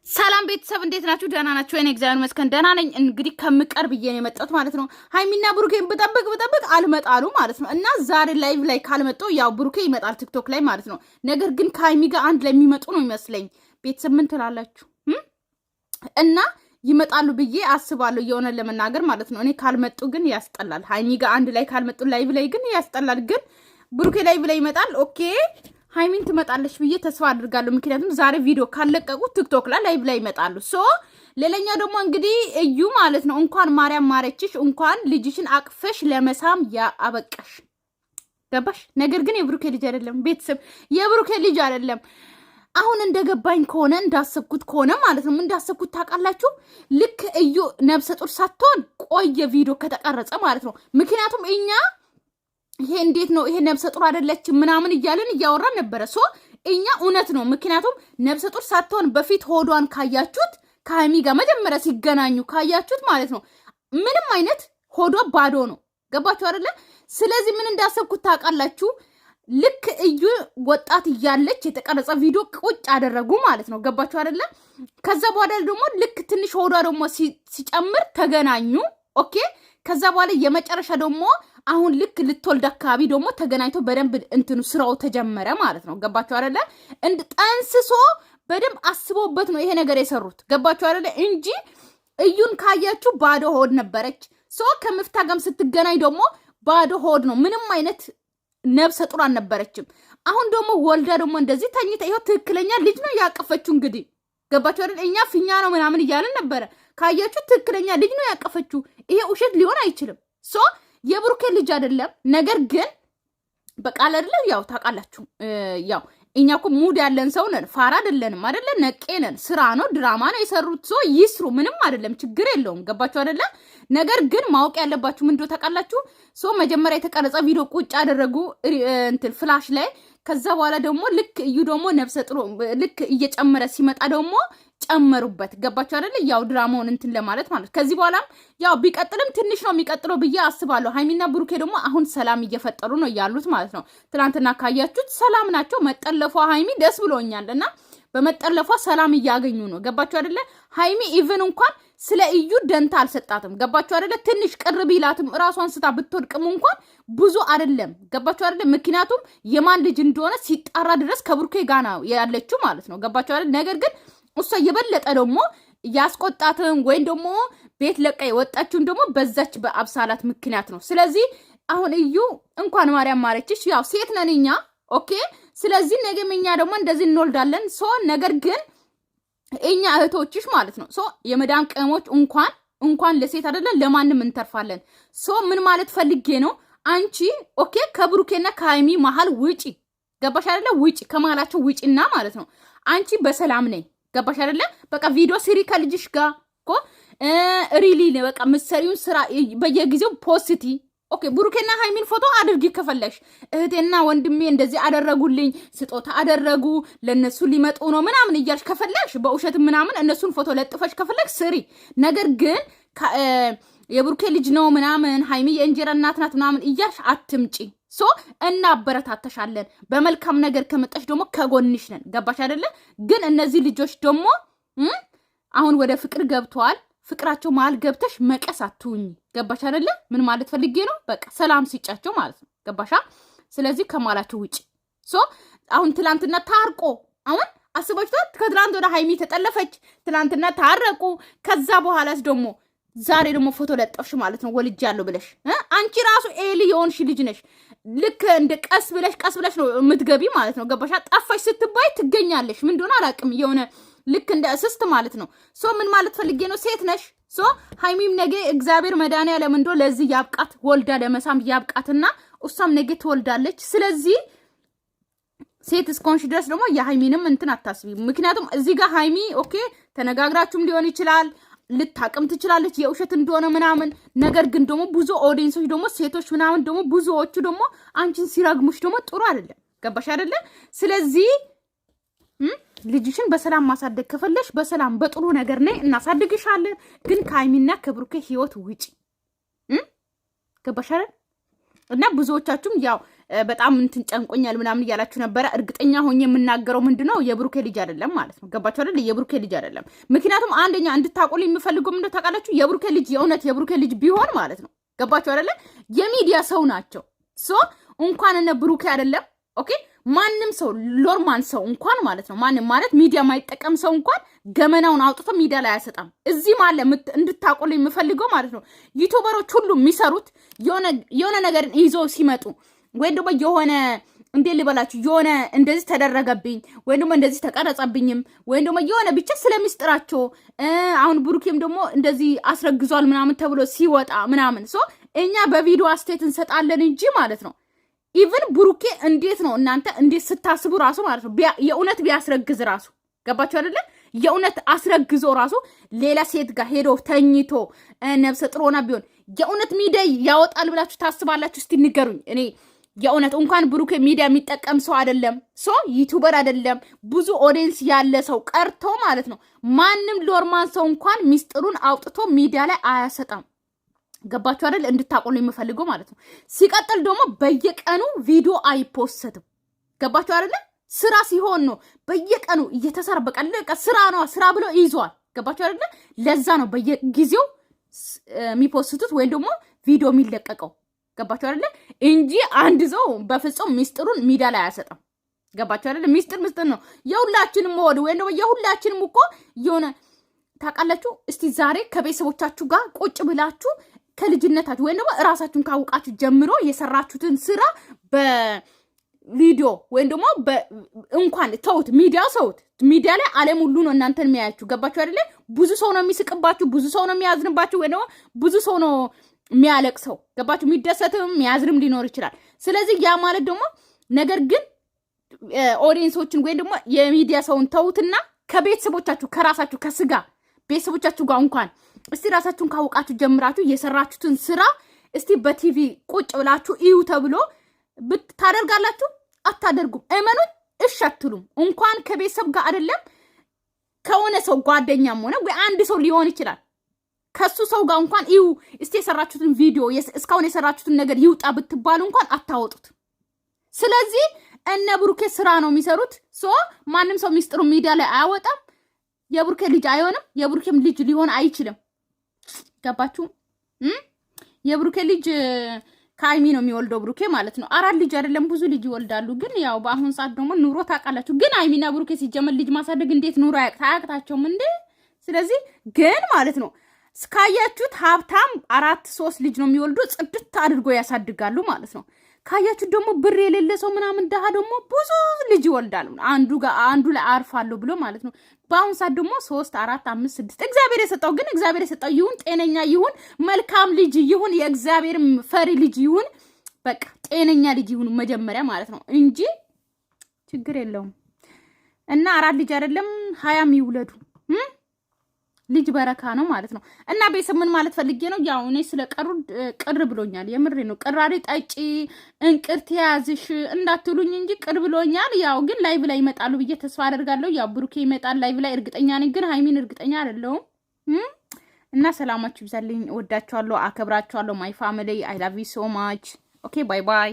ሰላም ቤተሰብ እንዴት ናችሁ? ደህና ናችሁ? እኔ እግዚአብሔር ይመስገን ደህና ነኝ። እንግዲህ ከምቀርብ ብዬ ነው የመጣሁት ማለት ነው። ሃይሚና ብሩኬን ብጠብቅ አልመጣሉ ማለት ነው። እና ዛሬ ላይቭ ላይ ካልመጡ ያው ብሩኬ ይመጣል ቲክቶክ ላይ ማለት ነው። ነገር ግን ከሃይሚ ጋር አንድ ላይ የሚመጡ ነው ይመስለኝ። ቤተሰብ ምን ትላላችሁ? እና ይመጣሉ ብዬ አስባለሁ የሆነ ለመናገር ማለት ነው። እኔ ካልመጡ ግን ያስጠላል። ሃይሚ ጋር አንድ ላይ ካልመጡ ላይቭ ላይ ግን ያስጠላል። ግን ብሩኬ ላይቭ ላይ ይመጣል። ኦኬ ሃይሚን ትመጣለች ብዬ ተስፋ አድርጋለሁ። ምክንያቱም ዛሬ ቪዲዮ ካለቀቁ ቲክቶክ ላይ ላይቭ ላይ ይመጣሉ። ሌላኛው ደግሞ እንግዲህ እዩ ማለት ነው። እንኳን ማርያም ማረችሽ፣ እንኳን ልጅሽን አቅፈሽ ለመሳም ያአበቃሽ። ገባሽ? ነገር ግን የብሩኬ ልጅ አይደለም ቤተሰብ፣ የብሩኬ ልጅ አይደለም። አሁን እንደገባኝ ከሆነ እንዳሰብኩት ከሆነ ማለት ነው። እንዳሰብኩት ታውቃላችሁ፣ ልክ እዩ ነብሰ ጡር ሳትሆን ቆየ ቪዲዮ ከተቀረጸ ማለት ነው። ምክንያቱም እኛ ይሄ እንዴት ነው ይሄ ነብሰ ጡር አይደለችም ምናምን እያልን እያወራን ነበረ። እኛ እውነት ነው። ምክንያቱም ነብሰ ጡር ሳትሆን በፊት ሆዷን ካያችሁት ከሃይሚ ጋር መጀመሪያ ሲገናኙ ካያችሁት ማለት ነው ምንም አይነት ሆዷ ባዶ ነው። ገባችሁ አይደለ? ስለዚህ ምን እንዳሰብኩት ታውቃላችሁ? ልክ እዩ ወጣት እያለች የተቀረጸ ቪዲዮ ቁጭ አደረጉ ማለት ነው። ገባችሁ አይደለ? ከዛ በኋላ ደግሞ ልክ ትንሽ ሆዷ ደግሞ ሲጨምር ተገናኙ። ኦኬ። ከዛ በኋላ የመጨረሻ ደግሞ አሁን ልክ ልትወልድ አካባቢ ደግሞ ተገናኝቶ በደንብ እንትኑ ስራው ተጀመረ ማለት ነው። ገባችሁ አይደለ? ጠንስሶ በደንብ አስቦበት ነው ይሄ ነገር የሰሩት። ገባችሁ አይደለ? እንጂ እዩን ካያችሁ ባዶ ሆድ ነበረች። ከምፍታ ጋርም ስትገናኝ ደግሞ ባዶ ሆድ ነው። ምንም አይነት ነብሰ ጡር አልነበረችም። አሁን ደግሞ ወልዳ ደግሞ እንደዚህ ተኝታ ይኸው ትክክለኛ ልጅ ነው ያቀፈችው። እንግዲህ ገባችሁ አይደል? እኛ ፊኛ ነው ምናምን እያልን ነበረ። ካያችሁ ትክክለኛ ልጅ ነው ያቀፈችው። ይሄ ውሸት ሊሆን አይችልም። የብሩኬ ልጅ አይደለም። ነገር ግን በቃል አይደለም። ያው ታውቃላችሁ፣ ያው እኛ እኮ ሙድ ያለን ሰው ነን። ፋራ አይደለንም አይደለ? ነቄ ነን። ስራ ነው፣ ድራማ ነው የሰሩት። ይስሩ፣ ምንም አይደለም፣ ችግር የለውም። ገባችሁ አይደለ? ነገር ግን ማወቅ ያለባችሁ ምንድነው ታውቃላችሁ? መጀመሪያ የተቀረጸ ቪዲዮ ቁጭ አደረጉ እንትን ፍላሽ ላይ። ከዛ በኋላ ደግሞ ልክ እዩ ደግሞ ነብሰ ጥሩ ልክ እየጨመረ ሲመጣ ደግሞ ጨመሩበት። ገባችሁ አይደለ? ያው ድራማውን እንትን ለማለት ማለት። ከዚህ በኋላም ያው ቢቀጥልም ትንሽ ነው የሚቀጥለው ብዬ አስባለሁ። ሃይሚና ብሩኬ ደግሞ አሁን ሰላም እየፈጠሩ ነው ያሉት ማለት ነው። ትናንትና ካያችሁት ሰላም ናቸው። መጠለፏ ሃይሚ ደስ ብሎኛል እና በመጠለፏ ሰላም እያገኙ ነው። ገባችሁ አይደለ? ሃይሚ ኢቭን እንኳን ስለ እዩ ደንታ አልሰጣትም። ገባችሁ አይደለ? ትንሽ ቅር ቢላትም ራሷን ስታ ብትወድቅም እንኳን ብዙ አይደለም። ገባችሁ አይደለ? ምክንያቱም የማን ልጅ እንደሆነ ሲጣራ ድረስ ከብሩኬ ጋር ነው ያለችው ማለት ነው። ገባችሁ አይደለ? ነገር ግን እሷ የበለጠ ደግሞ ያስቆጣትን ወይም ደግሞ ቤት ለቃ የወጣችውን ደግሞ በዛች በአብሳላት ምክንያት ነው። ስለዚህ አሁን እዩ እንኳን ማርያም ማረችሽ፣ ያው ሴት ነን እኛ። ኦኬ። ስለዚህ ነገም እኛ ደግሞ እንደዚህ እንወልዳለን። ነገር ግን እኛ እህቶችሽ ማለት ነው የመዳን ቀሞች እንኳን ለሴት አይደለም ለማንም እንተርፋለን። ምን ማለት ፈልጌ ነው? አንቺ ኦኬ ከብሩኬና ከሃይሚ መሃል ውጪ። ገባሽ አይደለ? ውጪ፣ ከመሃላቸው ውጪና ማለት ነው አንቺ በሰላም ነኝ። ገባሽ አይደለ? በቃ ቪዲዮ ስሪ ከልጅሽ ጋር እኮ ሪሊ በቃ ምሰሪውን ስራ በየጊዜው ፖስቲ። ኦኬ ብሩኬና ሃይሚን ፎቶ አድርጊ ከፈለሽ። እህቴና ወንድሜ እንደዚህ አደረጉልኝ፣ ስጦታ አደረጉ፣ ለነሱ ሊመጡ ነው ምናምን እያልሽ ከፈለሽ በውሸት ምናምን እነሱን ፎቶ ለጥፈሽ ከፈለሽ ስሪ። ነገር ግን የብሩኬ ልጅ ነው ምናምን ሃይሚ የእንጀራ እናት ናት ምናምን እያልሽ አትምጪ። እናበረታተሻለን። በመልካም ነገር ከመጣሽ ደግሞ ከጎንሽ ነን። ገባሽ አይደለ? ግን እነዚህ ልጆች ደግሞ አሁን ወደ ፍቅር ገብተዋል። ፍቅራቸው መሀል ገብተሽ መቀስ አትሁኝ። ገባሽ አይደለ? ምን ማለት ፈልጌ ነው? በቃ ሰላም ሲጫቸው ማለት ነው። ገባሻ? ስለዚህ ከማላቸው ውጪ አሁን ትላንትና ታርቆ አሁን አስባችኋት። ከትላንት ወደ ሃይሚ ተጠለፈች፣ ትላንትና ታረቁ። ከዛ በኋላስ ደግሞ ዛሬ ደግሞ ፎቶ ለጠፍሽ ማለት ነው ወልጃለሁ ብለሽ። አንቺ ራሱ ኤሊ የሆንሽ ልጅ ነሽ። ልክ እንደ ቀስ ብለሽ ነው የምትገቢ ማለት ነው። ገባሻ? ጠፋሽ ስትባይ ትገኛለሽ። ምን እንደሆነ አላውቅም። የሆነ ልክ እንደ እስስት ማለት ነው። ምን ማለት ፈልጌ ነው? ሴት ነሽ። ሃይሚም ነገ እግዚአብሔር መድኃኒዓለም እንደው ለዚህ ያብቃት፣ ወልዳ ለመሳም ያብቃትና እሷም ነገ ትወልዳለች። ስለዚህ ሴት እስኮንሽ ድረስ ደግሞ የሃይሚንም እንትን አታስቢ። ምክንያቱም እዚህ ጋር ሃይሚ ኦኬ ተነጋግራችሁም ሊሆን ይችላል፣ ልታቅም ትችላለች የውሸት እንደሆነ ምናምን። ነገር ግን ደግሞ ብዙ ኦዲየንሶች ደግሞ ሴቶች ምናምን ደግሞ ብዙዎቹ ደግሞ አንቺን ሲረግሙሽ ደግሞ ጥሩ አይደለም። ገባሽ አይደለ? ስለዚህ ልጅሽን በሰላም ማሳደግ ከፈለሽ በሰላም በጥሩ ነገር ነይ፣ እናሳድግሻለን። ግን ከሃይሚና ከብሩኬ ህይወት ውጪ። ገባሽ አይደል? እና ብዙዎቻችሁም ያው በጣም እንትን ጨንቆኛል ምናምን እያላችሁ ነበረ። እርግጠኛ ሆኜ የምናገረው ምንድነው የብሩኬ ልጅ አይደለም ማለት ነው። ገባችሁ አይደል? የብሩኬ ልጅ አይደለም። ምክንያቱም አንደኛ እንድታቆሉ የምፈልገው ምንድነው ታውቃላችሁ? የብሩኬ ልጅ የእውነት የብሩኬ ልጅ ቢሆን ማለት ነው። ገባችሁ አይደል? የሚዲያ ሰው ናቸው። ሶ እንኳን እነ ብሩኬ አይደለም ኦኬ ማንም ሰው ሎርማን ሰው እንኳን ማለት ነው ማንም ማለት ሚዲያ ማይጠቀም ሰው እንኳን ገመናውን አውጥቶ ሚዲያ ላይ አያሰጣም። እዚህ ማለት እንድታቆሉ የምፈልገው ማለት ነው ዩቲዩበሮች ሁሉ የሚሰሩት የሆነ ነገርን ይዞ ሲመጡ ወይ ደግሞ የሆነ እንዴ ልበላችሁ የሆነ እንደዚህ ተደረገብኝ ወይ ደግሞ እንደዚህ ተቀረጸብኝም ወይ ደግሞ የሆነ ብቻ ስለሚስጥራቸው አሁን ብሩኬም ደግሞ እንደዚህ አስረግዟል ምናምን ተብሎ ሲወጣ ምናምን ሶ እኛ በቪዲዮ አስተያየት እንሰጣለን እንጂ ማለት ነው ኢቭን ብሩኬ እንዴት ነው እናንተ እንዴት ስታስቡ ራሱ ማለት ነው የእውነት ቢያስረግዝ ራሱ ገባችሁ አይደለ? የእውነት አስረግዞ ራሱ ሌላ ሴት ጋር ሄዶ ተኝቶ ነፍሰ ጥሮና ቢሆን የእውነት ሚዲያ ያወጣል ብላችሁ ታስባላችሁ? እስቲ ንገሩኝ። እኔ የእውነት እንኳን ብሩኬ ሚዲያ የሚጠቀም ሰው አይደለም ሶ ዩቲዩበር አይደለም ብዙ ኦዲየንስ ያለ ሰው ቀርቶ ማለት ነው ማንም ሎርማን ሰው እንኳን ሚስጥሩን አውጥቶ ሚዲያ ላይ አያሰጣም። ገባችሁ አይደል? እንድታቆሉ የምፈልገው ማለት ነው። ሲቀጥል ደግሞ በየቀኑ ቪዲዮ አይፖስትም። ገባችሁ አይደል? ስራ ሲሆን ነው በየቀኑ እየተሰራ በቃ ስራ ነው ስራ ብሎ ይዟል። ገባችሁ አይደል? ለዛ ነው በየጊዜው የሚፖስቱት ወይም ደግሞ ቪዲዮ የሚለቀቀው። ገባችሁ አይደል? እንጂ አንድ ሰው በፍጹም ሚስጥሩን ሚዲያ ላይ አያሰጣም። ገባችሁ አይደል? ሚስጥር ነው የሁላችንም ወድ ወይም ደግሞ የሁላችንም እኮ የሆነ ታውቃላችሁ። እስቲ ዛሬ ከቤተሰቦቻችሁ ጋር ቁጭ ብላችሁ ከልጅነታችሁ ወይም ደግሞ እራሳችሁን ካወቃችሁ ጀምሮ የሰራችሁትን ስራ በቪዲዮ ወይም ደግሞ እንኳን ተውት ሚዲያ ላይ ዓለም ሁሉ ነው እናንተን የሚያያችሁ። ገባችሁ አይደለ? ብዙ ሰው ነው የሚስቅባችሁ፣ ብዙ ሰው ነው የሚያዝንባችሁ፣ ወይም ደግሞ ብዙ ሰው ነው የሚያለቅሰው። ገባችሁ? የሚደሰትም የሚያዝንም ሊኖር ይችላል። ስለዚህ ያ ማለት ደግሞ ነገር ግን ኦዲየንሶችን ወይም ደግሞ የሚዲያ ሰውን ተውትና ከቤተሰቦቻችሁ ከራሳችሁ ከስጋ ቤተሰቦቻችሁ ጋር እንኳን እስቲ ራሳችሁን ካወቃችሁ ጀምራችሁ የሰራችሁትን ስራ እስቲ በቲቪ ቁጭ ብላችሁ እዩ ተብሎ ታደርጋላችሁ? አታደርጉም። እመኑኝ፣ እሺ አትሉም። እንኳን ከቤተሰብ ጋር አይደለም ከሆነ ሰው ጓደኛም ሆነ ወይ አንድ ሰው ሊሆን ይችላል ከሱ ሰው ጋር እንኳን እዩ እስቲ የሰራችሁትን ቪዲዮ እስካሁን የሰራችሁትን ነገር ይውጣ ብትባሉ እንኳን አታወጡት። ስለዚህ እነ ብሩኬ ስራ ነው የሚሰሩት። ሶ ማንም ሰው ሚስጥሩ ሚዲያ ላይ አያወጣም። የብሩኬ ልጅ አይሆንም። የብሩኬም ልጅ ሊሆን አይችልም። ገባችሁ? የብሩኬ ልጅ ከሀይሚ ነው የሚወልደው ብሩኬ ማለት ነው። 4 ልጅ አይደለም ብዙ ልጅ ይወልዳሉ። ግን ያው በአሁን ሰዓት ደግሞ ኑሮ ታውቃላችሁ። ግን ሀይሚና ብሩኬ ሲጀመር ልጅ ማሳደግ እንዴት ኑሮ አያቅታቸውም እንዴ? ስለዚህ ግን ማለት ነው ካያችሁት ሀብታም 4-3 ልጅ ነው የሚወልዱ ጽድት አድርጎ ያሳድጋሉ ማለት ነው። ካያችሁ ደግሞ ብር የሌለ ሰው ምናምን ደሃ ደግሞ ብዙ ልጅ ይወልዳል። አንዱ ላይ አርፋለሁ ብሎ ማለት ነው። በአሁን ሰዓት ደግሞ 3 4 5 6 እግዚአብሔር የሰጠው ይሁን ጤነኛ ይሁን መልካም ልጅ ይሁን የእግዚአብሔር ፈሪ ልጅ ይሁን በቃ ጤነኛ ልጅ ይሁን መጀመሪያ ማለት ነው እንጂ ችግር የለውም። እና 4 ልጅ አይደለም 20 ይውለዱ ልጅ በረካ ነው ማለት ነው። እና ቤተሰብ ምን ማለት ፈልጌ ነው ያው እኔ ስለቀሩ ቅር ብሎኛል። የምሬ ነው። ቅራሪ ጠጪ እንቅርት ያዝሽ እንዳትሉኝ እንጂ ቅር ብሎኛል። ያው ግን ላይቭ ላይ ይመጣሉ ብዬ ተስፋ አደርጋለሁ። ያው ብሩኬ ይመጣል ላይቭ ላይ እርግጠኛ ነኝ። ግን ሃይሚን እርግጠኛ አይደለሁም። እና ሰላማችሁ ይብዛልኝ። ወዳችኋለሁ፣ አከብራችኋለሁ። ማይ ፋሚሊ አይ ላቭ ዩ ሶ ማች ኦኬ ባይ ባይ።